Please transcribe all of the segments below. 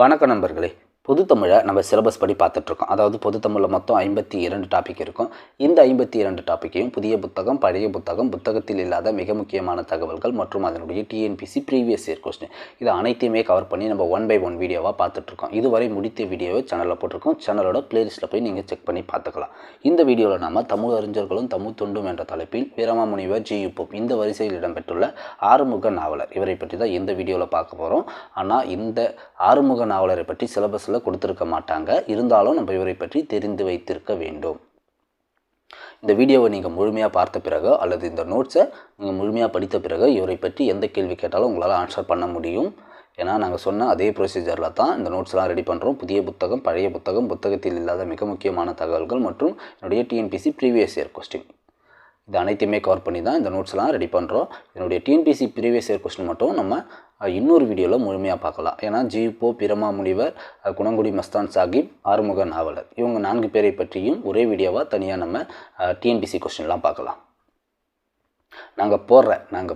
வணக்கம் நண்பர்களே. பொது தமிழை நம்ம சிலபஸ் படி பார்த்துட்ருக்கோம். அதாவது பொது தமிழில் மொத்தம் 52 டாபிக் இருக்கும். இந்த 52 டாப்பிக்கையும் புதிய புத்தகம், பழைய புத்தகம், புத்தகத்தில் இல்லாத மிக முக்கியமான தகவல்கள் மற்றும் அதனுடைய டிஎன்பிசி ப்ரீவியஸ் இயர் கொஸ்டின் இது அனைத்தையுமே கவர் பண்ணி நம்ம 1 by 1 வீடியோவாக பார்த்துட்ருக்கோம். இதுவரை முடித்த வீடியோவை சேனலில் போட்டிருக்கோம். சேனலோட பிளேலிஸ்ட்டில் போய் நீங்கள் செக் பண்ணி பார்த்துக்கலாம். இந்த வீடியோவில் நம்ம தமிழ் அறிஞர்களும் தமிழ் தொண்டும் என்ற தலைப்பில் வீரமாமுனிவர் ஜி. யுப்போப் இந்த வரிசையில் இடம்பெற்றுள்ள ஆறுமுக நாவலர் இவரை பற்றி தான் இந்த வீடியோவில் பார்க்க போகிறோம். ஆனால் இந்த ஆறுமுக நாவலரை பற்றி சிலபஸில் கொடுத்துருக்க மாட்டாங்க. இருந்தாலும் நம்ம இவரை பற்றி தெரிந்து வைத்திருக்க வேண்டும். இந்த வீடியோவை நீங்கள் முழுமையாக பார்த்த பிறகு அல்லது இந்த நோட்ஸை நீங்கள் முழுமையாக படித்த பிறகு இவரை பற்றி எந்த கேள்வி கேட்டாலும் உங்களால் ஆன்சர் பண்ண முடியும். ஏன்னா நாங்கள் சொன்ன அதே ப்ரொசீஜரில் தான் இந்த நோட்ஸ்லாம் ரெடி பண்ணுறோம். புதிய புத்தகம், பழைய புத்தகம், புத்தகத்தில் இல்லாத மிக முக்கியமான தகவல்கள் மற்றும் என்னுடைய டிஎன்பிசி ப்ரீவியஸ் இயர் கொஸ்டின் இது அனைத்தையுமே கவர் பண்ணி தான் இந்த நோட்ஸ்லாம் ரெடி பண்ணுறோம். என்னுடைய டிஎன்பிசி ப்ரீவியஸ் இயர் கொஸ்டின் மட்டும் நம்ம இன்னொரு வீடியோவில் முழுமையாக பார்க்கலாம். ஏன்னா ஜி. யுப்போப், வீரமாமுனிவர், குணங்குடி மஸ்தான் சாஹிப், ஆறுமுக நாவலர் இவங்க 4 பேரை பற்றியும் ஒரே வீடியோவாக தனியாக நம்ம டிஎன்பிசி கொஸ்டின்லாம் பார்க்கலாம். நாங்கள்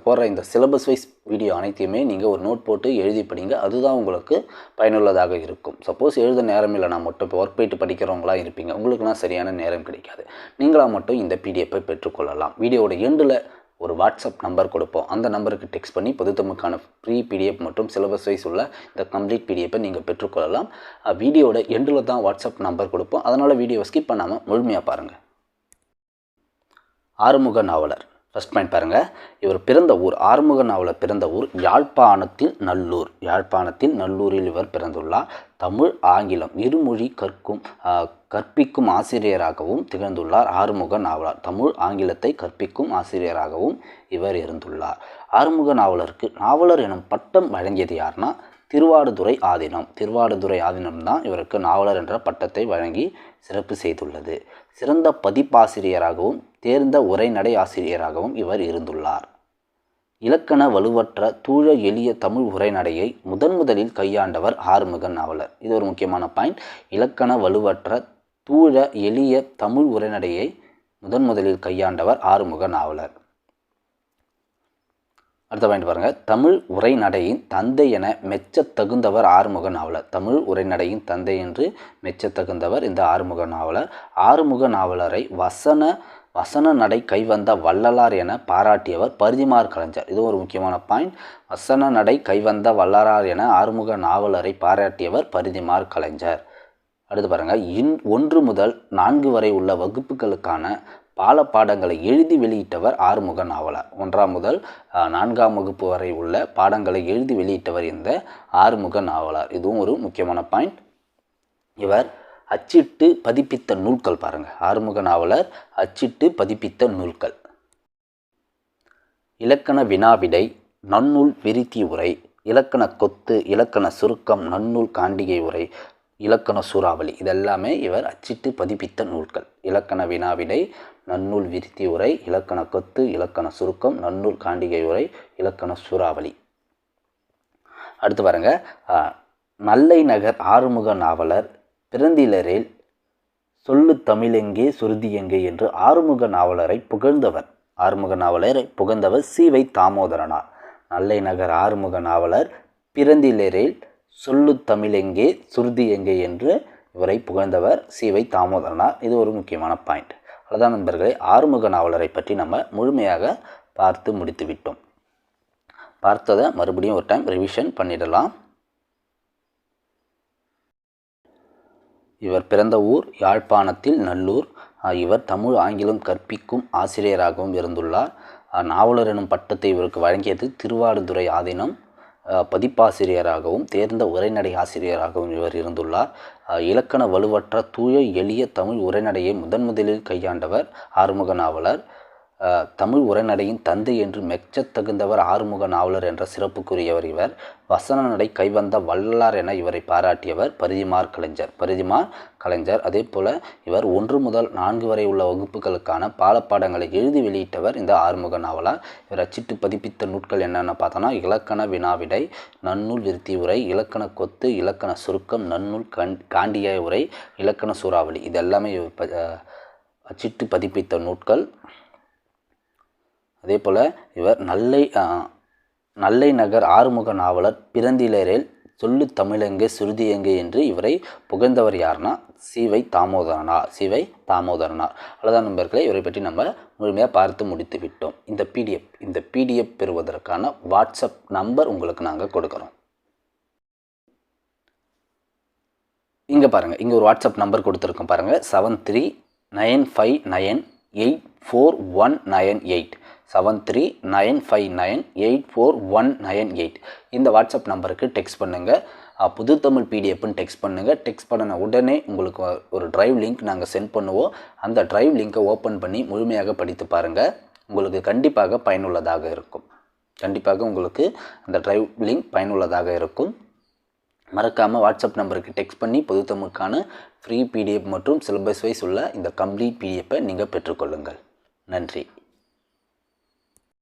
போடுற இந்த சிலபஸ் வைஸ் வீடியோ அனைத்தையுமே நீங்கள் ஒரு நோட் போட்டு எழுதி படிங்க. அதுதான் உங்களுக்கு பயனுள்ளதாக இருக்கும். சப்போஸ் எழுத நேரம் இல்லைனா மட்டும் இப்போ ஒர்க் போயிட்டு படிக்கிறவங்களாம் இருப்பீங்க, உங்களுக்குலாம் சரியான நேரம் கிடைக்காது. நீங்களாக மட்டும் இந்த பிடிஎஃப்பை பெற்றுக்கொள்ளலாம். வீடியோவோட எண்டில் ஒரு வாட்ஸ்அப் நம்பர் கொடுப்போம். அந்த நம்பருக்கு டெக்ஸ்ட் பண்ணி பொதுத்தமிழுக்கான ஃப்ரீ பிடிஎஃப் மற்றும் சிலபஸ் வைஸ் உள்ள இந்த கம்ப்ளீட் பிடிஎஃப்பை நீங்கள் பெற்றுக்கொள்ளலாம். வீடியோவோட எண்டில் தான் வாட்ஸ்அப் நம்பர் கொடுப்போம். அதனால் வீடியோவை ஸ்கிப் பண்ணாமல் முழுமையாக பாருங்கள். ஆறுமுக நாவலர் ஃபர்ஸ்ட் பாயிண்ட் பாருங்கள். இவர் பிறந்த ஊர், ஆறுமுக நாவலர் பிறந்த ஊர் யாழ்ப்பாணத்தில் நல்லூர். யாழ்ப்பாணத்தில் நல்லூரில் இவர் பிறந்துள்ளார். தமிழ், ஆங்கிலம் இருமொழி கற்பிக்கும் ஆசிரியராகவும் திகழ்ந்துள்ளார். ஆறுமுக நாவலர் தமிழ், ஆங்கிலத்தை கற்பிக்கும் ஆசிரியராகவும் இவர் இருந்துள்ளார். ஆறுமுக நாவலருக்கு நாவலர் எனும் பட்டம் வழங்கியது யாருன்னா திருவாடுதுறை ஆதீனம். திருவாடுதுறை ஆதீனம் தான் இவருக்கு நாவலர் என்ற பட்டத்தை வழங்கி சிறப்பு செய்துள்ளது. சிறந்த பதிப்பாசிரியராகவும் தேர்ந்த உரைநடை ஆசிரியராகவும் இவர் இருந்துள்ளார். இலக்கண வலுவற்ற தூய எளிய தமிழ் உரைநடையை முதலில் கையாண்டவர் ஆறுமுக நாவலர். இது ஒரு முக்கியமான பாயிண்ட். இலக்கண வலுவற்ற தூய எளிய தமிழ் உரைநடையை முதலில் கையாண்டவர் ஆறுமுக நாவலர். அடுத்த பாயிண்ட் பாருங்கள். தமிழ் உரைநடையின் தந்தை என மெச்சத்தகுந்தவர் ஆறுமுக நாவலர். தமிழ் உரைநடையின் தந்தை என்று மெச்சத்தகுந்தவர் இந்த ஆறுமுக நாவலர். ஆறுமுக நாவலரை வசன நடை கைவந்த வள்ளலார் என பாராட்டியவர் பரிதிமார் கலைஞர். இது ஒரு முக்கியமான பாயிண்ட். வசன நடை கைவந்த வள்ளலார் என ஆறுமுக நாவலரை பாராட்டியவர் பரிதிமார் கலைஞர். அடுத்து பாருங்கள். 1 முதல் 4 வரை உள்ள வகுப்புகளுக்கான பாடங்களை எழுதி வெளியிட்டவர் ஆறுமுக நாவலர். 1ஆம் முதல் 4ஆம் வகுப்பு வரை உள்ள பாடங்களை எழுதி வெளியிட்டவர் இந்த ஆறுமுக நாவலர். இதுவும் ஒரு முக்கியமான பாயிண்ட். இவர் அச்சிட்டு பதிப்பித்த நூல்கள் பாருங்கள். ஆறுமுக நாவலர் அச்சிட்டு பதிப்பித்த நூல்கள்: இலக்கண வினாவிடை, நன்னூல் விருத்தி உரை, இலக்கண கொத்து, இலக்கண சுருக்கம், நன்னூல் காண்டிகை உரை, இலக்கண சூறாவளி இதெல்லாமே இவர் அச்சிட்டு பதிப்பித்த நூல்கள். இலக்கண வினாவிடை, நன்னூல் விருத்தி உரை, இலக்கண கொத்து, இலக்கண சுருக்கம், நன்னூல் காண்டிகை உரை, இலக்கண சூறாவளி. அடுத்து பாருங்க. நல்லை நகர் ஆறுமுக நாவலர் பிறந்திலரேல் சொல்லு தமிழெங்கே சுருதி எங்கே என்று ஆறுமுக நாவலரை புகழ்ந்தவர் சி.வை. தாமோதரனார். நல்லை நகர் ஆறுமுக நாவலர் பிறந்திலரேல் சொல்லு தமிழெங்கே சுருதி எங்கே என்று இவரை புகழ்ந்தவர் சி.வை. தாமோதரனார். இது ஒரு முக்கியமான பாயிண்ட். அதான் நண்பர்களே, ஆறுமுக நாவலரை பற்றி நம்ம முழுமையாக பார்த்து முடித்து விட்டோம். பார்த்ததை மறுபடியும் ஒரு டைம் ரிவிஷன் பண்ணிடலாம். இவர் பிறந்த ஊர் யாழ்ப்பாணத்தில் நல்லூர். இவர் தமிழ், ஆங்கிலம் கற்பிக்கும் ஆசிரியராகவும் இருந்துள்ளார். நாவலர் எனும் பட்டத்தை இவருக்கு வழங்கியது திருவாடுதுறை ஆதீனம். பதிப்பாசிரியராகவும் தேர்ந்த உரைநடை ஆசிரியராகவும் இவர் இருந்துள்ளார். இலக்கண வலுவற்ற தூய எளிய தமிழ் உரைநடையை முதலில் கையாண்டவர் ஆறுமுக நாவலர். தமிழ் உரைநடையின் தந்தை என்று மெச்சத்தகுந்தவர் ஆறுமுக நாவலர் என்ற சிறப்புக்குரியவர் இவர். வசன நடை கைவந்த வள்ளலார் என இவரை பாராட்டியவர் பரிதிமார் கலைஞர். அதே போல் இவர் 1 முதல் 4 வரை உள்ள வகுப்புகளுக்கான பாடங்களை எழுதி வெளியிட்டவர் இந்த ஆறுமுக நாவலர். இவர் அச்சிட்டு பதிப்பித்த நூல்கள் என்னென்ன பார்த்தோன்னா இலக்கண வினாவிடை, நன்னூல் விருத்தி உரை, இலக்கண கொத்து, இலக்கண சுருக்கம், நன்னூல் காண்டிகை உரை, இலக்கண சூறாவளி இதெல்லாமே அச்சிட்டு பதிப்பித்த நூல்கள். அதே போல் இவர் நல்லை நகர் ஆறுமுக நாவலர் பிறந்திலரேல் சொல்லு தமிழெங்கே சுருதி எங்கே என்று இவரை புகழ்ந்தவர் யாருன்னா சிவை தாமோதரனார். அவ்வளோதான் நண்பர்களே, இவரை பற்றி நம்ம முழுமையாக பார்த்து முடித்து விட்டோம். இந்த பிடிஎஃப் பெறுவதற்கான வாட்ஸ்அப் நம்பர் உங்களுக்கு நாங்கள் கொடுக்குறோம். இங்கே பாருங்கள், இங்கே ஒரு வாட்ஸ்அப் நம்பர் கொடுத்துருக்கோம் பாருங்கள், 7395984198 7395984198. இந்த வாட்ஸ்அப் நம்பருக்கு டெக்ஸ்ட் பண்ணுங்கள். புது தமிழ் பிடிஎஃப்னு டெக்ஸ்ட் பண்ணுங்கள். டெக்ஸ்ட் பண்ணின உடனே உங்களுக்கு ஒரு டிரைவ் லிங்க் நாங்கள் சென்ட் பண்ணுவோம். அந்த டிரைவ் லிங்க்கை ஓப்பன் பண்ணி முழுமையாக படித்து பாருங்கள். உங்களுக்கு கண்டிப்பாக பயனுள்ளதாக இருக்கும். உங்களுக்கு அந்த டிரைவ் லிங்க் பயனுள்ளதாக இருக்கும். மறக்காமல் வாட்ஸ்அப் நம்பருக்கு டெக்ஸ்ட் பண்ணி பொது தமிழுக்கான ஃப்ரீ பிடிஎஃப் மற்றும் சிலபஸ் வைஸ் உள்ள இந்த கம்ப்ளீட் பிடிஎஃப்பை நீங்கள் பெற்றுக்கொள்ளுங்கள். நன்றி.